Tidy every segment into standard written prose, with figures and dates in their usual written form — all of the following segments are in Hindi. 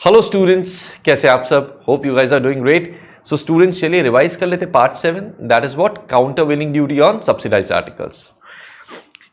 हेलो स्टूडेंट्स, कैसे आप सब? Hope you guys are doing great. So students, चलिए रिवाइज कर लेते part 7, that is what countervailing duty on subsidised articles.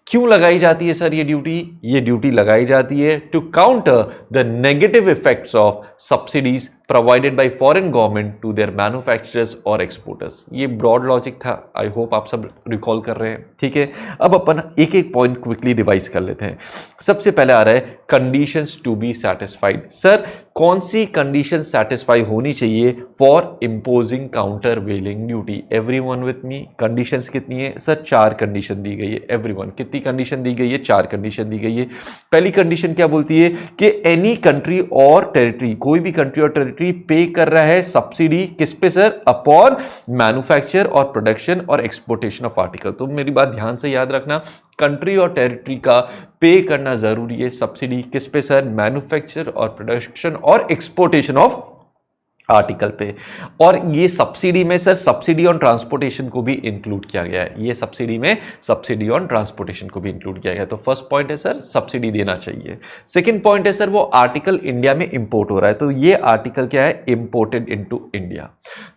क्यों लगाई जाती है सर ये ड्यूटी? ये ड्यूटी लगाई जाती है to counter the negative effects of subsidies provided by foreign government to their manufacturers और एक्सपोर्टर्स। ये ब्रॉड लॉजिक था, आई होप आप सब रिकॉल कर रहे हैं। ठीक है, अब अपन एक एक पॉइंट क्विकली रिवाइज कर लेते हैं। सबसे पहले आ रहा है conditions to be satisfied. Sir कौन सी कंडीशन सैटिस्फाई होनी चाहिए for imposing countervailing duty? Everyone with me, conditions कितनी है सर? 4 कंडीशन दी गई है। एवरीवन, कितनी कंडीशन दी गई है? 4 कंडीशन दी गई है। पहली कंडीशन क्या बोलती है कि एनी कंट्री और टेरिटरी, कोई भी कंट्री और टेरिटरी पे कर रहा है सब्सिडी किस पे सर? अपॉन मैन्युफैक्चर और प्रोडक्शन और एक्सपोर्टेशन ऑफ आर्टिकल। तो मेरी बात ध्यान से याद रखना, कंट्री और टेरिटरी का पे करना जरूरी है सब्सिडी किस पे सर? मैन्युफैक्चर और प्रोडक्शन और एक्सपोर्टेशन ऑफ आर्टिकल पे। और ये सब्सिडी में सर सब्सिडी ऑन ट्रांसपोर्टेशन को भी इंक्लूड किया गया है। ये सब्सिडी में सब्सिडी ऑन ट्रांसपोर्टेशन को भी इंक्लूड किया गया है। तो फर्स्ट पॉइंट है सर सब्सिडी देना चाहिए। सेकंड पॉइंट है सर वो आर्टिकल इंडिया में इंपोर्ट हो रहा है, तो ये आर्टिकल क्या है? Imported into India.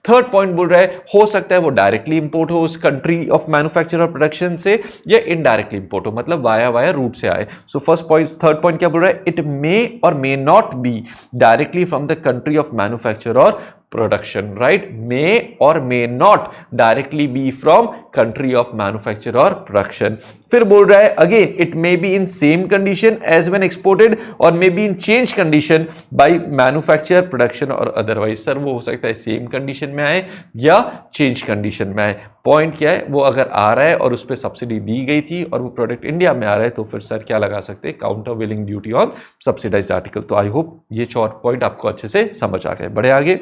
Third point बोल रहा है हो सकता है वो डायरेक्टली इंपोर्ट हो उस कंट्री ऑफ मैन्युफैक्चर और प्रोडक्शन से, या इनडायरेक्टली इंपोर्ट हो, मतलब वाया रूट से आए। So first point, third point क्या बोल रहा है? इट मे और may not be directly from the country of manufacture और production, right? May or may not directly be from country of manufacture or production. फिर बोल रहा है again it may be in same condition as when exported और may be in change condition by manufacture, production और अदरवाइज। सर वो हो सकता है सेम कंडीशन में आए या चेंज कंडीशन में आए। पॉइंट क्या है? वो अगर आ रहा है और उस पर सब्सिडी दी गई थी और वो प्रोडक्ट इंडिया में आ रहा है तो फिर सर क्या लगा सकते हैं? Countervailing duty on subsidised article. तो आई होप ये 4 पॉइंट आपको अच्छे से समझ आ गए। बढ़े आगे।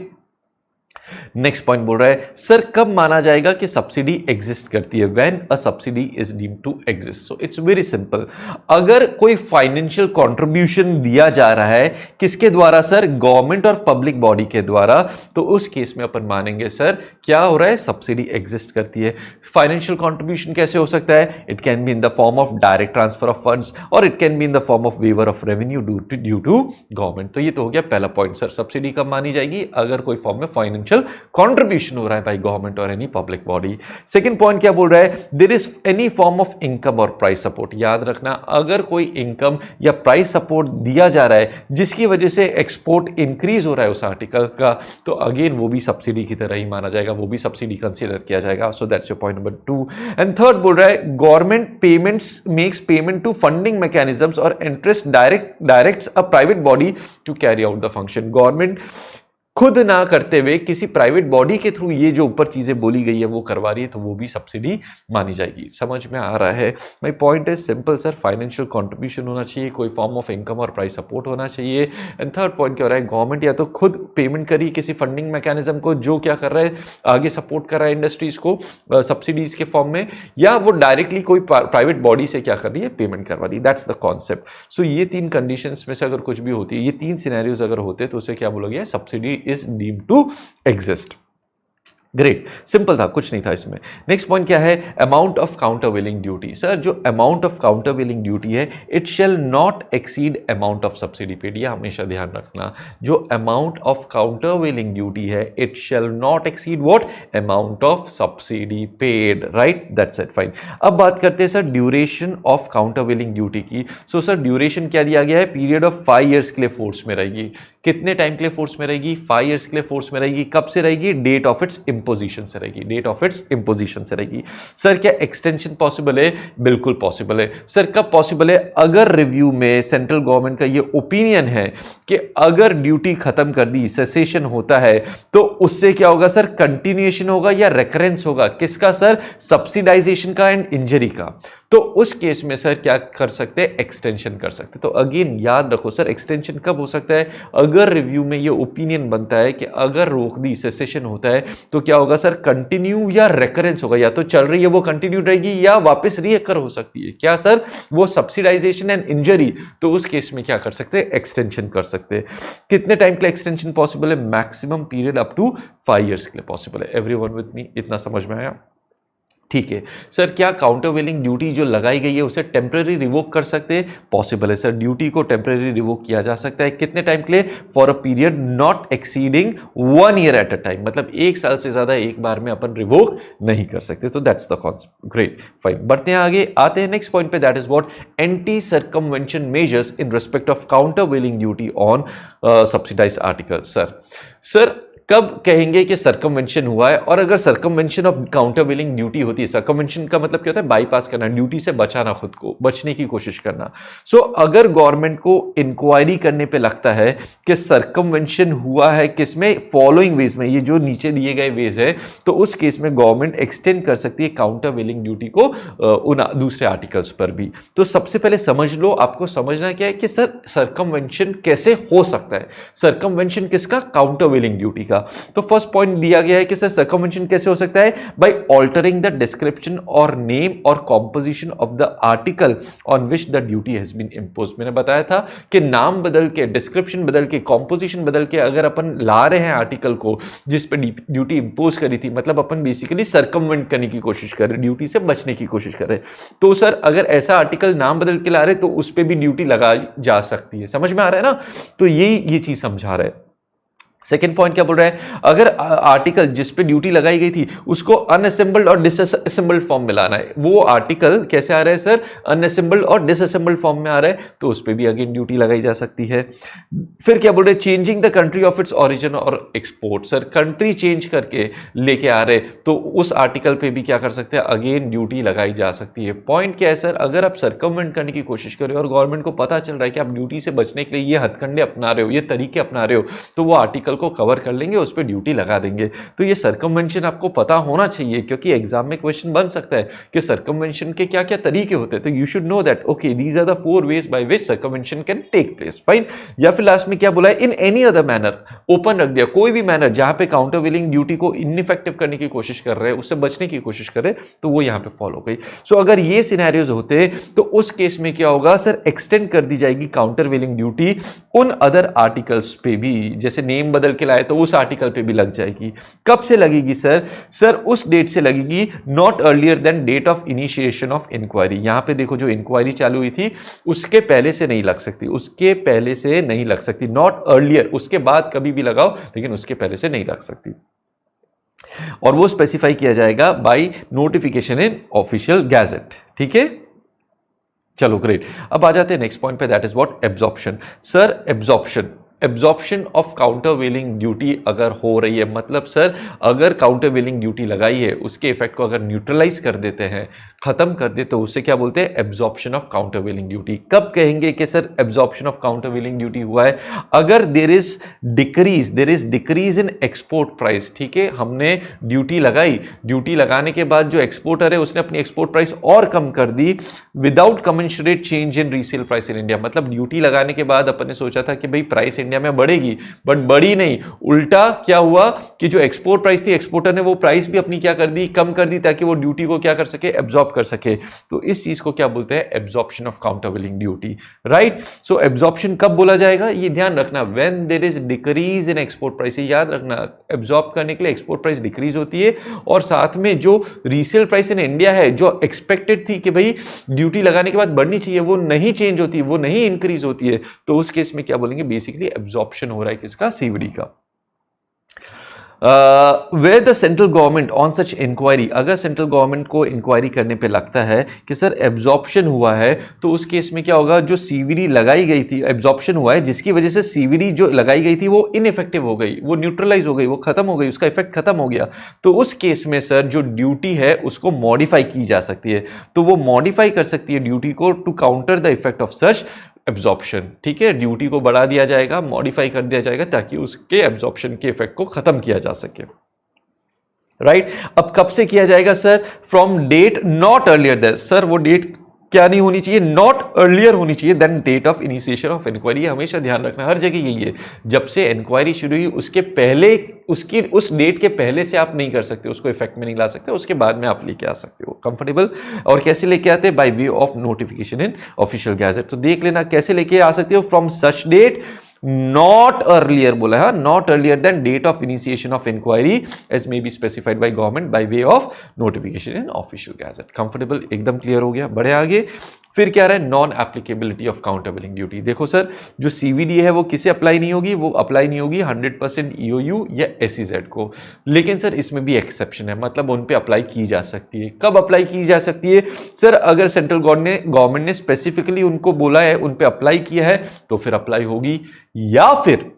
नेक्स्ट पॉइंट बोल रहा है सर कब माना जाएगा कि सब्सिडी एग्जिस्ट करती है? When a subsidy is deemed to exist. So it's very simple, अगर कोई फाइनेंशियल कंट्रीब्यूशन दिया जा रहा है किसके द्वारा सर? गवर्नमेंट और पब्लिक बॉडी के द्वारा, तो उस केस में अपन मानेंगे सर क्या हो रहा है? सब्सिडी एग्जिस्ट करती है। फाइनेंशियल कंट्रीब्यूशन कैसे हो सकता है? It can be in the form of direct transfer of funds और it can be in the form of waiver of revenue due to government. तो ये तो हो गया पहला पॉइंट सर, सब्सिडी कब मानी जाएगी? अगर कोई फॉर्म में फाइनेंशियल कंट्रीब्यूशन हो रहा है बाय गवर्नमेंट और any public body. Second point क्या बोल रहा है? There is any form of income और प्राइस सपोर्ट। याद रखना, अगर कोई इनकम या प्राइस सपोर्ट दिया जा रहा है जिसकी वजह से एक्सपोर्ट इंक्रीज हो रहा है उस आर्टिकल का, तो अगेन वो भी सब्सिडी की तरह ही माना जाएगा, वो भी सब्सिडी कंसीडर किया जाएगा। So that's your point number 2। And third बोल रहा है government payments makes payment to funding mechanisms और entrusts directs a private body to carry out the function. Government खुद ना करते हुए किसी प्राइवेट बॉडी के थ्रू ये जो ऊपर चीजें बोली गई है वो करवा रही है, तो वो भी सब्सिडी मानी जाएगी। समझ में आ रहा है? My point is simple sir, financial contribution होना चाहिए, कोई फॉर्म ऑफ इनकम और प्राइस सपोर्ट होना चाहिए। एंड थर्ड पॉइंट क्या हो रहा है? गवर्नमेंट या तो खुद पेमेंट करी किसी फंडिंग मैकेनिज्म को जो क्या कर रहा है, आगे सपोर्ट कर रहा है इंडस्ट्रीज को सब्सिडीज के फॉर्म में, या वो डायरेक्टली कोई प्राइवेट बॉडी से क्या कर रही है? पेमेंट करवा रही है। That's the concept. सो ये 3 कंडीशंस में से अगर कुछ भी होती है, ये 3 सिनेरियोज अगर होते तो उसे क्या बोलोगे? Subsidy is deemed to exist। Great, simple था, कुछ नहीं था इसमें। नेक्स्ट पॉइंट क्या है? Amount of countervailing duty. Sir जो amount of countervailing duty है it shall not exceed amount of subsidy paid. ये हमेशा ध्यान रखना, जो amount of countervailing duty है it shall not exceed what? Amount of subsidy paid, right? That's it, fine. अब बात करते हैं sir duration of countervailing duty की। सो सर ड्यूरेशन क्या दिया गया है? पीरियड ऑफ 5 ईयर्स के लिए फोर्स में रहेगी। कितने टाइम के लिए फोर्स में रहेगी? 5 ईयर्स के लिए फोर्स में रहेगी। कब से रहेगी? डेट ऑफ इट्स इंपोजिशन से रहेगी, डेट ऑफ इट्स इंपोजिशन से रहेगी। सर क्या एक्सटेंशन पॉसिबल है? बिल्कुल पॉसिबल है। सर कब पॉसिबल है? अगर रिव्यू में सेंट्रल गवर्नमेंट का ये ओपिनियन है कि अगर ड्यूटी खत्म कर दी, सेसेशन होता है, तो उससे क्या होगा सर? कंटिन्यूएशन होगा या रेकरेंस होगा? किसका सर? सब्सिडाइजेशन का एंड इंजरी का। तो उस केस में सर क्या कर सकते हैं? एक्सटेंशन कर सकते हैं। तो अगेन याद रखो सर, एक्सटेंशन कब हो सकता है? अगर रिव्यू में ये ओपिनियन बनता है कि अगर रोक दी, सेसेशन होता है, तो क्या होगा सर? कंटिन्यू या रेकरेंस होगा, या तो चल रही है वो कंटिन्यू रहेगी या वापस रीअकर हो सकती है। क्या सर? वो सब्सिडाइजेशन एंड इंजरी। तो उस केस में क्या कर सकते हैं? एक्सटेंशन कर सकते हैं। कितने टाइम के लिए एक्सटेंशन पॉसिबल है? Maximum period up to 5 years के लिए पॉसिबल है। एवरीवन विद मी, इतना समझ में आया? ठीक है सर, क्या काउंटर वेलिंग ड्यूटी जो लगाई गई है उसे टेम्पररी रिवोक कर सकते हैं? पॉसिबल है सर, ड्यूटी को टेम्पररी रिवोक किया जा सकता है। कितने टाइम के लिए? For a period not exceeding 1 year at a time, मतलब 1 साल से ज्यादा एक बार में अपन रिवोक नहीं कर सकते। तो that's the concept. Great, fine, बढ़ते हैं आगे, आते हैं नेक्स्ट पॉइंट पे, that is what anti circumvention measures in respect of countervailing duty on subsidised articles. Sir कब कहेंगे कि सर्कमवेंशन हुआ है? और अगर circumvention of countervailing duty होती है, सर्कमवेंशन का मतलब क्या होता है? बाईपास करना, ड्यूटी से बचाना, खुद को बचने की कोशिश करना। सो अगर गवर्नमेंट को इंक्वायरी करने पे लगता है कि सर्कमवेंशन हुआ है किसमें? फॉलोइंग वेज में, ये जो नीचे दिए गए वेज है, तो उस केस में गवर्नमेंट एक्सटेंड कर सकती है काउंटर वेलिंग ड्यूटी को उन दूसरे आर्टिकल्स पर भी। तो सबसे पहले समझ लो, आपको समझना क्या है कि सर सर्कमवेंशन कैसे हो सकता है। सर्कमवेंशन किसका? काउंटर वेलिंग ड्यूटी का। तो फर्स्ट पॉइंट दिया गया है कि सर सर्कमवेंशन कैसे हो सकता है? बाय ऑल्टरिंग द डिस्क्रिप्शन और नेम और composition of the article on which the duty has been imposed. मैंने बताया था कि नाम बदल के, डिस्क्रिप्शन बदल के, कॉम्पोजिशन बदल के अगर अपन ला रहे हैं आर्टिकल को जिस पे ड्यूटी इंपोज करी थी, मतलब अपन बेसिकली सर्कमवेंट करने की कोशिश कर रहे, ड्यूटी से बचने की कोशिश कर रहे। तो सर अगर ऐसा आर्टिकल नाम बदल के ला रहे तो उस पर भी ड्यूटी लगाई जा सकती है। समझ में आ रहा है ना? तो ये चीज समझा रहा है। सेकेंड पॉइंट क्या बोल रहा है? अगर आर्टिकल जिस पे ड्यूटी लगाई गई थी उसको अनअसेंबल्ड और डिसअसेंबल्ड फॉर्म में लाना है, वो आर्टिकल कैसे आ रहा है सर? अनअसेंबल्ड और डिसअसेंबल्ड फॉर्म में आ रहा है, तो उस पे भी अगेन ड्यूटी लगाई जा सकती है। फिर क्या बोल रहे हैं? Changing the country of its origin और एक्सपोर्ट। सर कंट्री चेंज करके लेके आ रहे तो उस आर्टिकल पे भी क्या कर सकते हैं? अगेन ड्यूटी लगाई जा सकती है। पॉइंट क्या है सर? अगर आप सर्कमवेंट करने की कोशिश कर रहे हो और गवर्नमेंट को पता चल रहा है कि आप ड्यूटी से बचने के लिए ये हथकंडे अपना रहे हो, ये तरीके अपना रहे हो, तो वो आर्टिकल को कवर कर लेंगे, उस पर ड्यूटी लगा देंगे। तो ये सर्कमवेंशन आपको पता होना चाहिए, क्योंकि एग्जाम में क्वेश्चन बन सकता है कि सर्कमवेंशन के क्या क्या तरीके होते हैं। तो you should know that okay these are the 4 ways by which circumvention can take place. Fine. या फिर लास्ट में क्या बोला है? In any other manner, open रख दिया, कोई भी मैनर जहां पे काउंटर वेलिंग ड्यूटी को इनइफेक्टिव करने की कोशिश कर रहे हैं, उससे बचने की कोशिश कर रहे हैं, तो वो यहां पे फॉलो गई। सो अगर ये सिनेरियोज होते तो उस केस में क्या होगा सर? एक्सटेंड कर दी जाएगी काउंटर वेलिंग ड्यूटी उन अदर आर्टिकल्स पे भी, जैसे नेम बदल के लाए तो उस आर्टिकल पे भी लग जाएगी। कब से लगेगी सर? सर उस डेट से लगेगी not earlier than date of initiation of inquiry. यहां पे देखो जो इंक्वायरी चालू हुई थी उसके पहले से नहीं लग सकती, उसके पहले से नहीं लग सकती, नॉट अर्लियर, उसके बाद कभी भी लगाओ लेकिन उसके पहले से नहीं लग सकती। और वो स्पेसिफाई किया जाएगा by notification in official gazette. ठीक है, चलो ग्रेट। अब आ जाते हैं नेक्स्ट पॉइंट पे, that is what? Absorption. Sir absorption of countervailing duty अगर हो रही है, मतलब सर अगर काउंटर वेलिंग ड्यूटी लगाई है उसके इफेक्ट को अगर न्यूट्रलाइज कर देते हैं, खत्म कर दे, तो उससे क्या बोलते हैं? Absorption of countervailing duty. कब कहेंगे कि sir absorption of countervailing duty हुआ है? अगर there is decrease in export price. ठीक है, हमने ड्यूटी लगाई, ड्यूटी लगाने के बाद जो एक्सपोर्टर है उसने अपनी एक्सपोर्ट प्राइस और कम कर दी without commensurate change in resale price in India. मतलब ड्यूटी लगाने के बाद अपन ने सोचा था कि भाई प्राइस इंडिया में बढ़ेगी, बट बढ़ी नहीं, उल्टा क्या हुआ कि जो एक्सपोर्ट प्राइस थी, एक्सपोर्टर ने वो प्राइस भी अपनी क्या कर दी? कम कर दी, ताकि वो ड्यूटी को क्या कर सके? एब्जॉर्ब कर सके। तो इस चीज को क्या बोलते हैं? Absorption of countervailing duty. Right. So absorption कब बोला जाएगा? ये ध्यान रखना, when there is decrease in export price. याद रखना, एब्जॉर्ब करने के लिए एक्सपोर्ट प्राइस डिक्रीज होती है और साथ में जो रीसेल प्राइस इन इंडिया है, जो एक्सपेक्टेड थी कि भाई ड्यूटी लगाने के बाद बढ़नी चाहिए, वो नहीं चेंज होती, वो नहीं इंक्रीज होती है, तो उस केस में क्या बोलेंगे? बेसिकली एब्जॉर्प्शन हो रहा है किसका? सीवीडी का। where the central government on such inquiry, अगर सेंट्रल गवर्नमेंट को इंक्वायरी करने पे लगता है कि सर एब्जॉर्प्शन हुआ है, तो उस केस में क्या होगा? जो सीवीडी लगाई गई थी, एब्जॉर्प्शन हुआ है जिसकी वजह से सीवीडी जो लगाई गई थी वो इनइफेक्टिव हो गई, वो न्यूट्रलाइज हो गई, वो खत्म हो गई, उसका इफेक्ट खत्म हो गया। तो उस केस में सर जो ड्यूटी है उसको मॉडिफाई की जा सकती है, तो वो मॉडिफाई कर सकती है ड्यूटी को to counter the effect of such absorption. ठीक है, ड्यूटी को बढ़ा दिया जाएगा, मॉडिफाई कर दिया जाएगा ताकि उसके एब्जॉर्प्शन के इफेक्ट को खत्म किया जा सके। राइट। अब कब से किया जाएगा sir? From date not earlier there. Sir वो डेट क्या नहीं होनी चाहिए? नॉट अर्लियर होनी चाहिए than date of initiation of inquiry. हमेशा ध्यान रखना, हर जगह यही है, जब से इंक्वायरी शुरू हुई उसके पहले, उसकी उस डेट के पहले से आप नहीं कर सकते, उसको इफेक्ट में नहीं ला सकते, उसके बाद में आप लेके आ सकते हो कंफर्टेबल। और कैसे लेके आते हैं? By way of notification in official gazette. तो देख लेना कैसे लेके आ सकते हो? From such date not earlier बोला है, not earlier than date of initiation of inquiry as may be specified by government by way of notification in official gazette. Comfortable, एकदम क्लियर हो गया। बढ़े आगे, फिर क्या रहा है, non applicability of countervailing duty. देखो सर, जो सीवीडी है वो किसे अप्लाई नहीं होगी, वो अप्लाई नहीं होगी 100% ईओयू या एसईजेड को। लेकिन सर इसमें भी एक्सेप्शन है, मतलब उन पे अप्लाई की जा सकती है। कब अप्लाई की जा सकती है सर, अगर सेंट्रल गवर्नमेंट ने स्पेसिफिकली उनको बोला है, उन पे अप्लाई किया है, तो फिर अप्लाई होगी। या फिर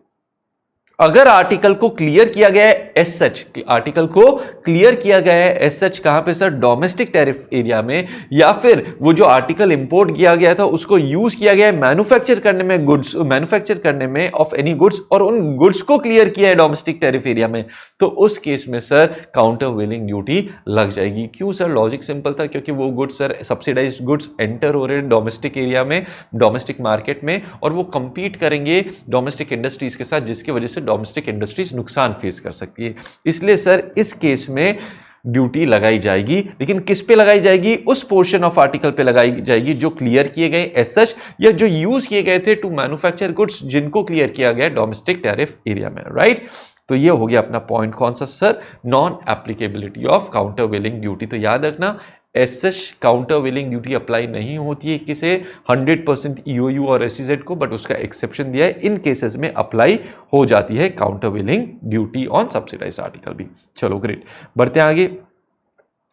अगर आर्टिकल को क्लियर किया गया है एज सच, आर्टिकल को क्लियर किया गया है एज सच, कहां पे सर, डोमेस्टिक टैरिफ एरिया में, या फिर वो जो आर्टिकल इंपोर्ट किया गया था उसको यूज किया गया है मैन्युफैक्चर करने में, गुड्स मैन्युफैक्चर करने में ऑफ एनी गुड्स, और उन गुड्स को क्लियर किया है डोमेस्टिक टैरिफ एरिया में, तो उस केस में सर काउंटर व्हीलिंग ड्यूटी लग जाएगी। क्यों सर, लॉजिक सिंपल था, क्योंकि वो goods sir subsidised goods enter हो रहे हैं डोमेस्टिक एरिया में, डोमेस्टिक मार्केट में, और वो कंपीट करेंगे डोमेस्टिक इंडस्ट्रीज के साथ, जिसकी वजह से डोमेस्टिक इंडस्ट्रीज नुकसान फेस कर सकती है। इसलिए सर इस केस में ड्यूटी लगाई जाएगी, लेकिन किस पे लगाई जाएगी, उस पोर्शन ऑफ आर्टिकल पे लगाई जाएगी जो क्लियर किए गए एज सच, या जो यूज किए गए थे टू मैन्युफैक्चर गुड्स, जिनको क्लियर किया गया डोमेस्टिक टैरिफ एरिया में, राइट। तो ये हो गया अपना पॉइंट कौन सा sir, non applicability of countervailing duty. तो याद रखना, as such countervailing duty apply नहीं होती है किसे, 100% ईओयू और एसईजेड को, बट उसका एक्सेप्शन दिया है, इन केसेस में अप्लाई हो जाती है counter wheeling duty on subsidised article भी। चलो ग्रेट, बढ़ते हैं आगे।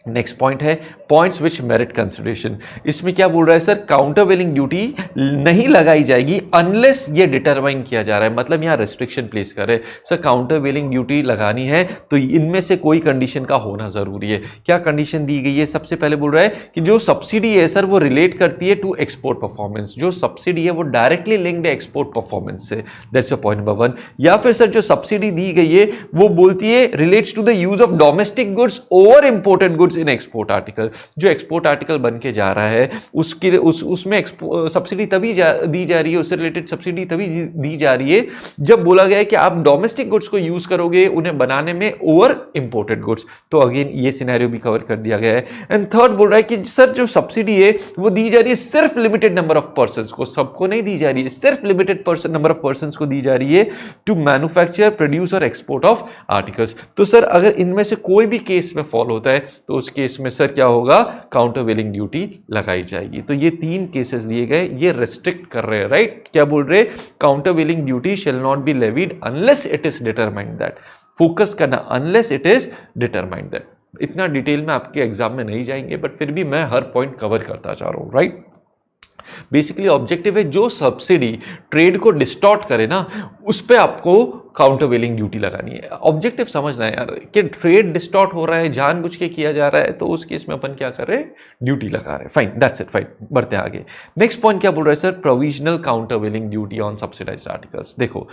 नेक्स्ट पॉइंट है पॉइंट्स विच मेरिट कंसिडरेशन। इसमें क्या बोल रहा है सर, काउंटर व्हीलिंग ड्यूटी नहीं लगाई जाएगी अनलेस ये डिटरमाइन किया जा रहा है, मतलब यहां रेस्ट्रिक्शन प्लेस कर रहे हैं सर, काउंटर व्हीलिंग ड्यूटी लगानी है तो इनमें से कोई कंडीशन का होना जरूरी है। क्या कंडीशन दी गई है, सबसे पहले बोल रहा है कि जो सब्सिडी है सर वो रिलेट करती है टू एक्सपोर्ट परफॉर्मेंस, जो सब्सिडी है वो डायरेक्टली लिंक्ड है एक्सपोर्ट परफॉर्मेंस से, दैट्स योर पॉइंट नंबर 1। या फिर सर जो सब्सिडी दी गई है वो बोलती है relates to the use of domestic goods over imported goods in export article, जो एक्सपोर्ट आर्टिकल बन के जा रहा है उसके उसमें सब्सिडी तभी दी जा रही है, उससे रिलेटेड सब्सिडी तभी दी जा रही है जब बोला गया है कि आप डोमेस्टिक गुड्स को यूज करोगे उन्हें बनाने में ओवर इंपोर्टेड गुड्स। तो अगेन ये सिनेरियो भी कवर कर दिया गया है। एंड थर्ड बोल रहा है कि सर जो सब्सिडी है वो दी जा रही है सिर्फ लिमिटेड नंबर ऑफ पर्संस को, सबको नहीं दी जा रही है, सिर्फ लिमिटेड नंबर ऑफ पर्संस को दी जा रही है टू मैन्युफैक्चर, प्रोड्यूस और एक्सपोर्ट ऑफ आर्टिकल्स। तो सर अगर इनमें से कोई भी केस में फॉलो होता है तो उस केस में सर क्या होगा, काउंटर व्हीलिंग ड्यूटी लगाई जाएगी। तो ये 3 केसेस दिए गए, ये रेस्ट्रिक्ट कर रहे हैं, राइट। क्या बोल रहे, countervailing duty shall not be levied unless it is determined that, focus करना, unless it is determined that. इतना डिटेल में आपके एग्जाम में नहीं जाएंगे, बट फिर भी मैं हर पॉइंट कवर करता जा रहा हूं, राइट। बेसिकली ऑब्जेक्टिव है जो सब्सिडी ट्रेड को डिस्टॉर्ट करे ना उस पे आपको काउंटर व्हीलिंग ड्यूटी लगानी है। ऑब्जेक्टिव समझना है यार कि ट्रेड डिस्टॉर्ट हो रहा है, जानबूझ के किया जा रहा है, तो उस केस में अपन क्या कर रहे हैं, ड्यूटी लगा रहे हैं। Fine, that's it, fine. बढ़ते हैं आगे। नेक्स्ट पॉइंट क्या बोल रहा है sir, provisional counter wheeling duty on subsidised articles. देखो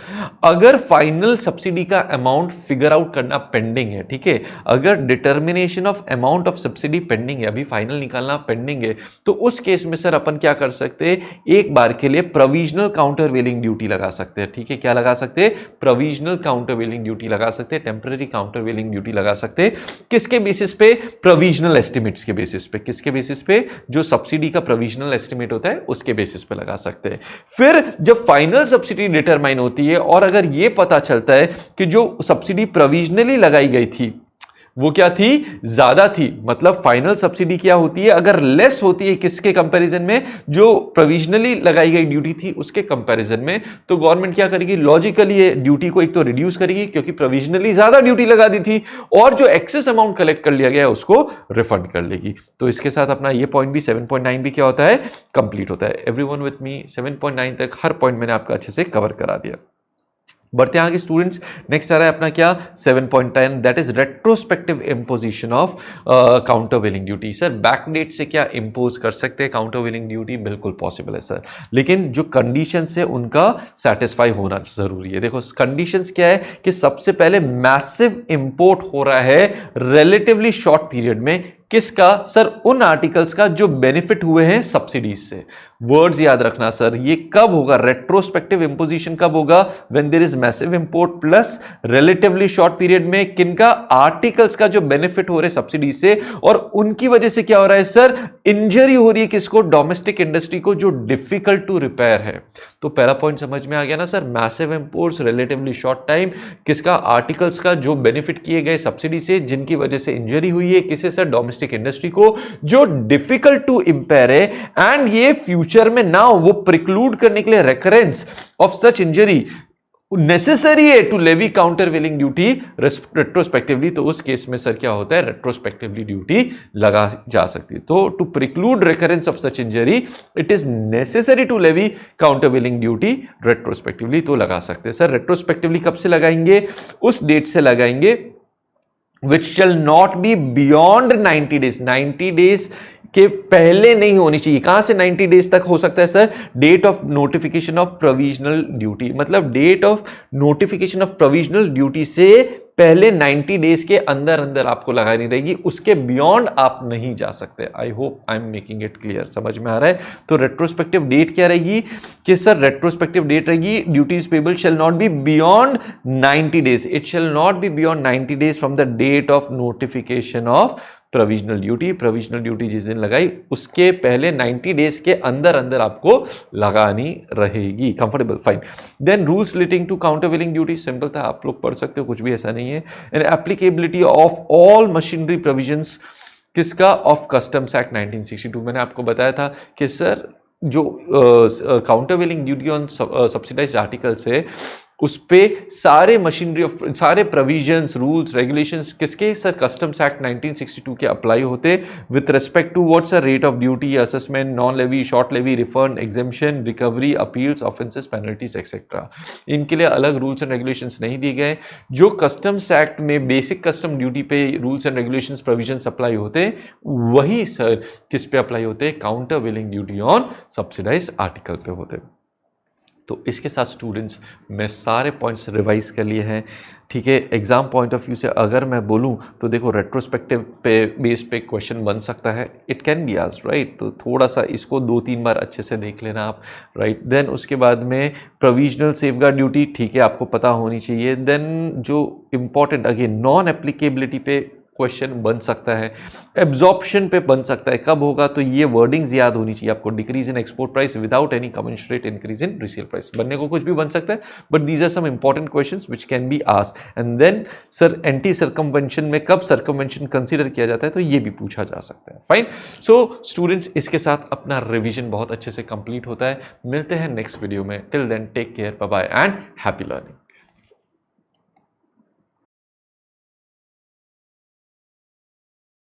अगर फाइनल सब्सिडी का अमाउंट फिगर आउट करना पेंडिंग है, ठीक है, अगर determination of amount of subsidy pending है, अभी फाइनल निकालना पेंडिंग है, तो उस केस में सर अपन क्या कर सकते हैं, एक बार के लिए प्रोविजनल काउंटर व्हीलिंग ड्यूटी लगा सकते हैं। ठीक है, क्या लगा सकते हैं, प्रोविजनल काउंटर व्हीलिंग ड्यूटी लगा सकते हैं, टेम्पररी काउंटर व्हीलिंग ड्यूटी लगा सकते हैं। किसके बेसिस पे, प्रोविजनल एस्टिमेट्स के बेसिस पे। किसके बेसिस पे, जो सब्सिडी का प्रोविजनल एस्टिमेट होता है उसके बेसिस पे लगा सकते हैं। फिर जब फाइनल सब्सिडी डिटरमाइन होती है और अगर यह पता चलता है कि जो सब्सिडी प्रोविजनली लगाई गई थी वो क्या थी, ज्यादा थी, मतलब फाइनल सब्सिडी क्या होती है, अगर लेस होती है किसके कंपैरिजन में, जो प्रोविजनली लगाई गई ड्यूटी थी उसके कंपैरिजन में, तो गवर्नमेंट क्या करेगी, लॉजिकली ये ड्यूटी को एक तो रिड्यूस करेगी क्योंकि प्रोविजनली ज्यादा ड्यूटी लगा दी थी, और जो एक्सेस अमाउंट कलेक्ट कर लिया गया उसको रिफंड कर लेगी। तो इसके साथ अपना ये पॉइंट भी 7.9 भी क्या होता है, कंप्लीट होता है। एवरीवन विथ मी, 7.9 तक हर पॉइंट मैंने आपका अच्छे से कवर करा दिया। बढ़ते हैं आगे स्टूडेंट्स। नेक्स्ट आ रहा है अपना क्या, 7.10, that is retrospective imposition of countervailing duty. Sir backdate से क्या इंपोज कर सकते हैं काउंटर व्हीलिंग ड्यूटी, बिल्कुल पॉसिबल है सर, लेकिन जो कंडीशंस है उनका सेटिस्फाई होना जरूरी है। देखो कंडीशंस क्या है कि सबसे पहले मैसिव इंपोर्ट हो रहा है रिलेटिवली शॉर्ट पीरियड में, किसका सर, उन आर्टिकल्स का जो बेनिफिट हुए हैं सब्सिडीज से। वर्ड्स याद रखना सर, ये कब होगा, रेट्रोस्पेक्टिव इंपोजिशन कब होगा, when there is massive import plus relatively short period में किनका, आर्टिकल्स का जो बेनिफिट हो रहे सब्सिडी से, और उनकी वजह से क्या हो रहा है सर, इंजरी हो रही है किसको, डोमेस्टिक इंडस्ट्री को, जो डिफिकल्ट टू रिपेयर है। तो पहला पॉइंट समझ में आ गया ना sir, massive imports, relatively short time, किसका, आर्टिकल्स का जो बेनिफिट किए गए सब्सिडी से, जिनकी वजह से इंजरी हुई है किसे सर, डोमेस्टिक इंडस्ट्री को, जो डिफिकल्ट टू इंपेयर है, एंड ये फ्यूचर में ना वो प्रिक्लूड करने के लिए recurrence of such injury necessary है to levy countervailing duty retrospectively. तो उस केस में सर क्या होता है, रेट्रोस्पेक्टिवली ड्यूटी लगा जा सकती है। तो to preclude recurrence of such injury it is necessary to levy countervailing duty retrospectively, तो लगा सकते हैं सर। रेट्रोस्पेक्टिवली कब से लगाएंगे, उस डेट से लगाएंगे which shall not be beyond 90 days, 90 days के पहले नहीं होनी चाहिए। कहां से 90 डेज तक हो सकता है sir, date of notification of provisional duty, मतलब date of notification of provisional duty से पहले 90 डेज के अंदर अंदर आपको लगानी रहेगी, उसके बियॉन्ड आप नहीं जा सकते। I hope I am making it clear, समझ में आ रहा है। तो रेट्रोस्पेक्टिव डेट क्या रहेगी कि सर, रेट्रोस्पेक्टिव डेट रहेगी duties payable shall not be beyond 90 days, it shall not be beyond 90 days from the date of notification of provisional duty. Provisional duty जिस दिन लगाई उसके पहले 90 डेज के अंदर अंदर आपको लगानी रहेगी। Comfortable, fine. Then rules relating to countervailing duty, simple था, आप लोग पढ़ सकते हो, कुछ भी ऐसा नहीं है। And applicability of all machinery provisions किसका, ऑफ कस्टम्स एक्ट 1962। मैंने आपको बताया था कि सर जो countervailing duty on subsidised articles है उस पे सारे मशीनरी ऑफ सारे प्रोविजंस, रूल्स, रेगुलेशंस किसके सर, कस्टम्स एक्ट 1962 के अप्लाई होते with respect to what's a rate of duty, assessment, non levy, short levy, refund, exemption, recovery, appeals, offences, penalties etcetera. इनके लिए अलग रूल्स एंड रेगुलेशंस नहीं दिए गए। जो कस्टम्स एक्ट में बेसिक कस्टम ड्यूटी पे rules and regulations provisions apply होते हैं वही सर किस पे अप्लाई होते हैं, countervailing duty on subsidised article पे होते हैं। तो इसके साथ स्टूडेंट्स मैं सारे पॉइंट्स रिवाइज कर लिए हैं, ठीक है। एग्जाम पॉइंट ऑफ व्यू से अगर मैं बोलूं तो देखो रेट्रोस्पेक्टिव पे बेस पे क्वेश्चन बन सकता है, it can be asked, right. तो थोड़ा सा इसको 2-3 बार अच्छे से देख लेना आप, राइट। देन उसके बाद में प्रोविजनल सेफगार्ड ड्यूटी, ठीक है, आपको पता होनी चाहिए। देन जो इंपॉर्टेंट अगेन नॉन एप्लीकेबिलिटी पे क्वेश्चन बन सकता है, एब्जॉर्प्शन पे बन सकता है, कब होगा, तो ये वर्डिंग्स याद होनी चाहिए आपको, decrease in export price without any commensurate increase in resale price. बनने को कुछ भी बन सकता है, but these are some important questions which can be asked. And then sir anti circumvention में कब सर्कमवेंशन कंसीडर किया जाता है, तो ये भी पूछा जा सकता है, फाइन। सो स्टूडेंट्स इसके साथ अपना रिविजन बहुत अच्छे से कंप्लीट होता है। मिलते हैं नेक्स्ट वीडियो में, till then take care, bye bye and happy learning.